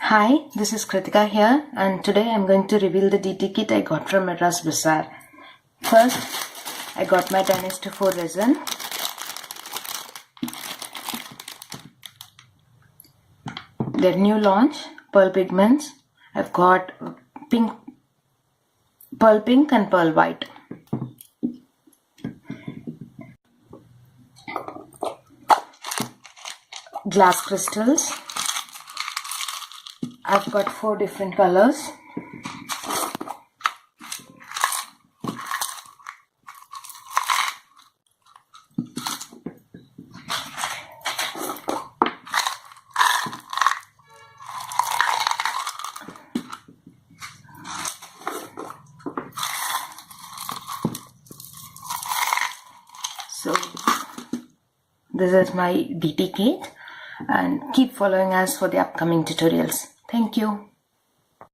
Hi, this is Krithika here, and today I'm going to reveal the DT kit I got from Madras Bazaar. First, I got my 10:4 resin. Their new launch, pearl pigments. I've got pearl pink and pearl white. Glass crystals. I've got 4 different colors. So this is my DT kit, and keep following us for the upcoming tutorials. Thank you.